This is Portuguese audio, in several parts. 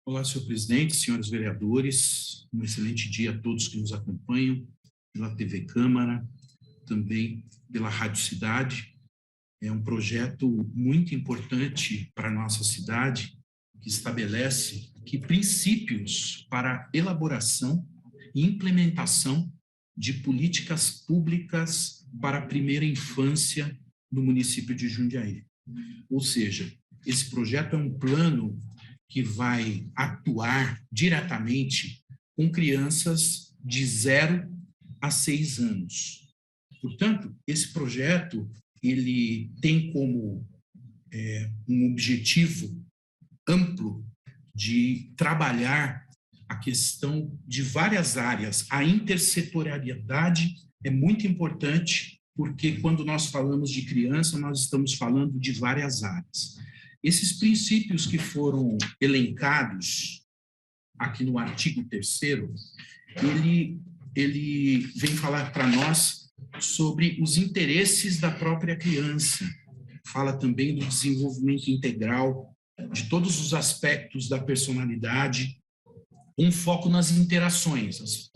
Olá, senhor presidente, senhores vereadores, um excelente dia a todos que nos acompanham pela TV Câmara, também pela Rádio Cidade. É um projeto muito importante para a nossa cidade, que estabelece princípios para a elaboração e implementação de políticas públicas para a primeira infância no município de Jundiaí. Ou seja, esse projeto é um plano que vai atuar diretamente com crianças de 0 a 6 anos. Portanto, esse projeto ele tem como um objetivo amplo de trabalhar a questão de várias áreas. A intersetorialidade é muito importante, porque quando nós falamos de criança, nós estamos falando de várias áreas. Esses princípios que foram elencados aqui no artigo 3º, ele vem falar para nós sobre os interesses da própria criança. Fala também do desenvolvimento integral de todos os aspectos da personalidade, um foco nas interações.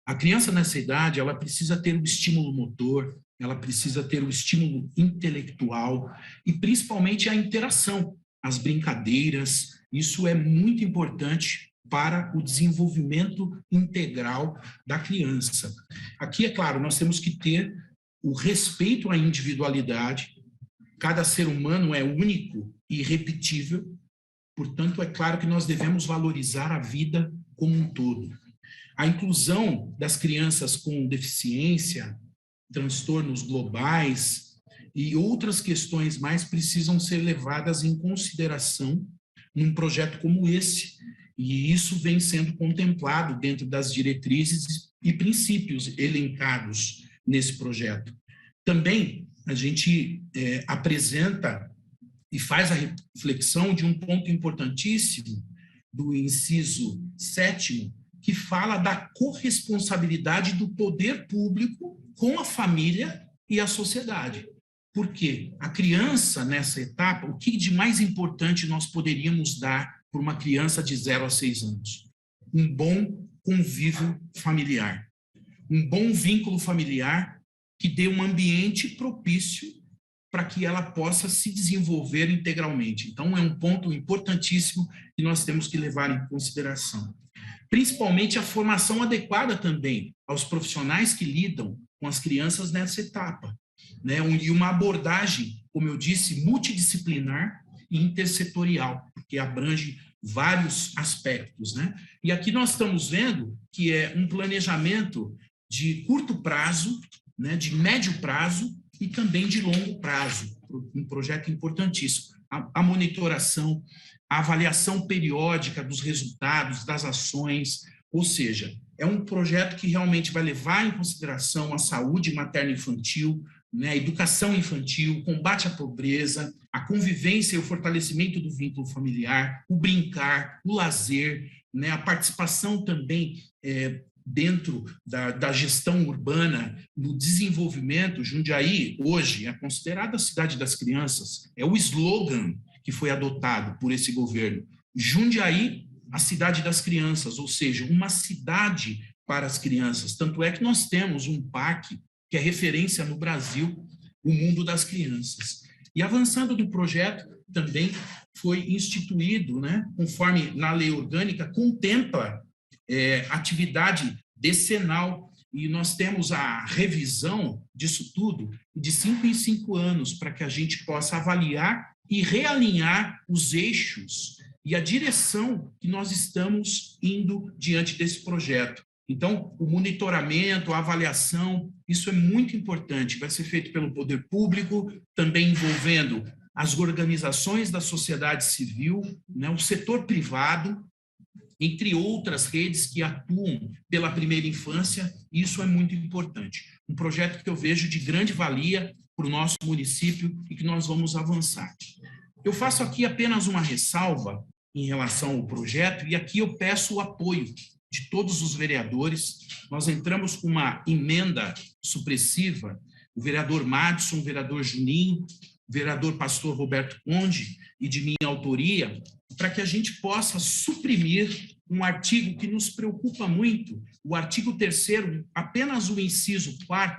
A criança nessa idade, ela precisa ter o estímulo motor, ela precisa ter o estímulo intelectual e principalmente a interação, as brincadeiras. Isso é muito importante para o desenvolvimento integral da criança. Aqui, é claro, nós temos que ter o respeito à individualidade. Cada ser humano é único e irrepetível, portanto, é claro que nós devemos valorizar a vida como um todo. A inclusão das crianças com deficiência, transtornos globais e outras questões mais precisam ser levadas em consideração num projeto como esse. E isso vem sendo contemplado dentro das diretrizes e princípios elencados nesse projeto. Também a gente apresenta e faz a reflexão de um ponto importantíssimo do inciso 7º, que fala da corresponsabilidade do poder público com a família e a sociedade. Porque a criança, nessa etapa, o que de mais importante nós poderíamos dar para uma criança de 0 a 6 anos? Um bom convívio familiar. Um bom vínculo familiar que dê um ambiente propício para que ela possa se desenvolver integralmente. Então, é um ponto importantíssimo que nós temos que levar em consideração. Principalmente a formação adequada também aos profissionais que lidam com as crianças nessa etapa, né? E uma abordagem, como eu disse, multidisciplinar e intersetorial, que abrange vários aspectos, né? E aqui nós estamos vendo que é um planejamento de curto prazo, né, de médio prazo e também de longo prazo, um projeto importantíssimo. A monitoração, a avaliação periódica dos resultados, das ações, ou seja, é um projeto que realmente vai levar em consideração a saúde materno-infantil, né, a educação infantil, o combate à pobreza, a convivência e o fortalecimento do vínculo familiar, o brincar, o lazer, né, a participação também dentro da gestão urbana, no desenvolvimento. Jundiaí, hoje, é considerada a cidade das crianças, é o slogan que foi adotado por esse governo. Jundiaí, a cidade das crianças, ou seja, uma cidade para as crianças. Tanto é que nós temos um parque que é referência no Brasil, o Mundo das Crianças. E avançando do projeto, também foi instituído, né, conforme na lei orgânica, contempla atividade decenal, e nós temos a revisão disso tudo de 5 em 5 anos, para que a gente possa avaliar e realinhar os eixos e a direção que nós estamos indo diante desse projeto. Então, o monitoramento, a avaliação, isso é muito importante, vai ser feito pelo poder público, também envolvendo as organizações da sociedade civil, né, o setor privado, entre outras redes que atuam pela primeira infância. Isso é muito importante. Um projeto que eu vejo de grande valia para o nosso município e que nós vamos avançar. Eu faço aqui apenas uma ressalva em relação ao projeto, e aqui eu peço o apoio de todos os vereadores. Nós entramos com uma emenda supressiva, o vereador Madison, o vereador Juninho, vereador pastor Roberto Conde e de minha autoria, para que a gente possa suprimir um artigo que nos preocupa muito, o artigo 3º, apenas o inciso 4º,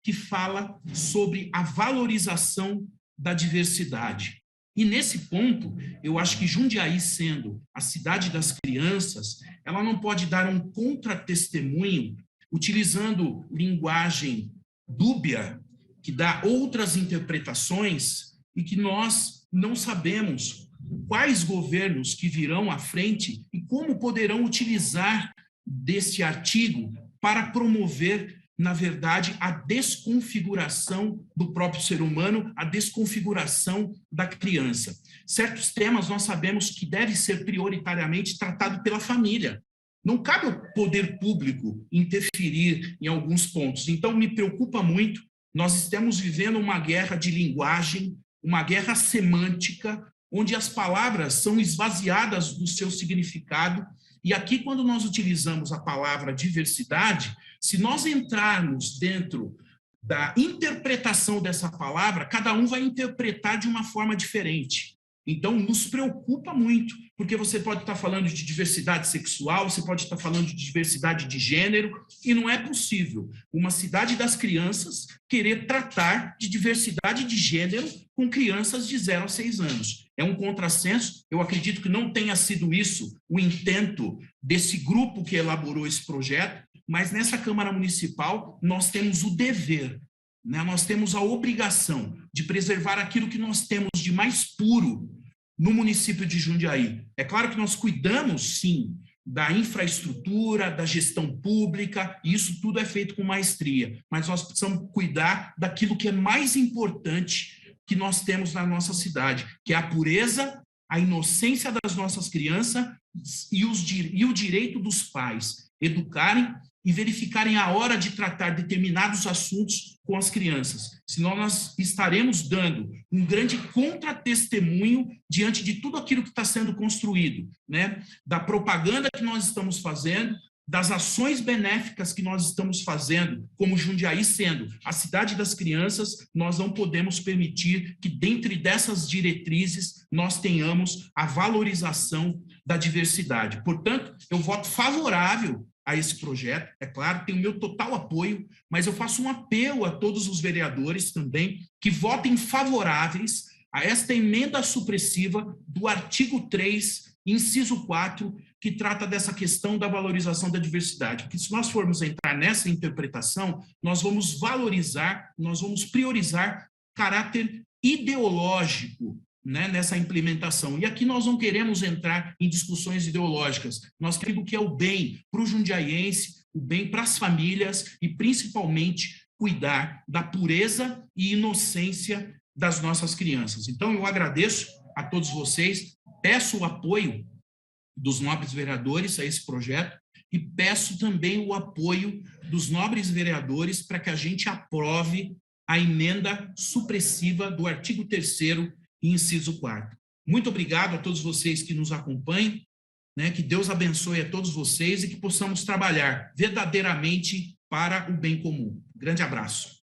que fala sobre a valorização da diversidade. E nesse ponto, eu acho que Jundiaí, sendo a cidade das crianças, ela não pode dar um contratestemunho utilizando linguagem dúbia, que dá outras interpretações e que nós não sabemos quais governos que virão à frente e como poderão utilizar deste artigo para promover, na verdade, a desconfiguração do próprio ser humano, a desconfiguração da criança. Certos temas nós sabemos que devem ser prioritariamente tratados pela família. Não cabe ao poder público interferir em alguns pontos. Então, me preocupa muito. Nós estamos vivendo uma guerra de linguagem, uma guerra semântica, onde as palavras são esvaziadas do seu significado. E aqui, quando nós utilizamos a palavra diversidade, se nós entrarmos dentro da interpretação dessa palavra, cada um vai interpretar de uma forma diferente. Então, nos preocupa muito, porque você pode estar falando de diversidade sexual, você pode estar falando de diversidade de gênero, e não é possível uma cidade das crianças querer tratar de diversidade de gênero com crianças de 0 a 6 anos. É um contrassenso, eu acredito que não tenha sido isso o intento desse grupo que elaborou esse projeto, mas nessa Câmara Municipal nós temos o dever, né? Nós temos a obrigação de preservar aquilo que nós temos de mais puro no município de Jundiaí. É claro que nós cuidamos, sim, da infraestrutura, da gestão pública, e isso tudo é feito com maestria, mas nós precisamos cuidar daquilo que é mais importante que nós temos na nossa cidade, que é a pureza, a inocência das nossas crianças e o direito dos pais educarem e verificarem a hora de tratar determinados assuntos com as crianças. Senão nós estaremos dando um grande contratestemunho diante de tudo aquilo que está sendo construído, né? Da propaganda que nós estamos fazendo, das ações benéficas que nós estamos fazendo, como Jundiaí sendo a cidade das crianças, nós não podemos permitir que, dentre dessas diretrizes, nós tenhamos a valorização da diversidade. Portanto, eu voto favorável a esse projeto, é claro, tem o meu total apoio, mas eu faço um apelo a todos os vereadores também que votem favoráveis a esta emenda supressiva do artigo 3, inciso 4, que trata dessa questão da valorização da diversidade. Porque se nós formos entrar nessa interpretação, nós vamos valorizar, nós vamos priorizar caráter ideológico, né, nessa implementação. E aqui nós não queremos entrar em discussões ideológicas, nós queremos que é o bem para o jundiaiense, o bem para as famílias e, principalmente, cuidar da pureza e inocência das nossas crianças. Então, eu agradeço a todos vocês, peço o apoio dos nobres vereadores a esse projeto e peço também o apoio dos nobres vereadores para que a gente aprove a emenda supressiva do artigo 3º, inciso 4º. Muito obrigado a todos vocês que nos acompanham, né? Que Deus abençoe a todos vocês e que possamos trabalhar verdadeiramente para o bem comum. Grande abraço.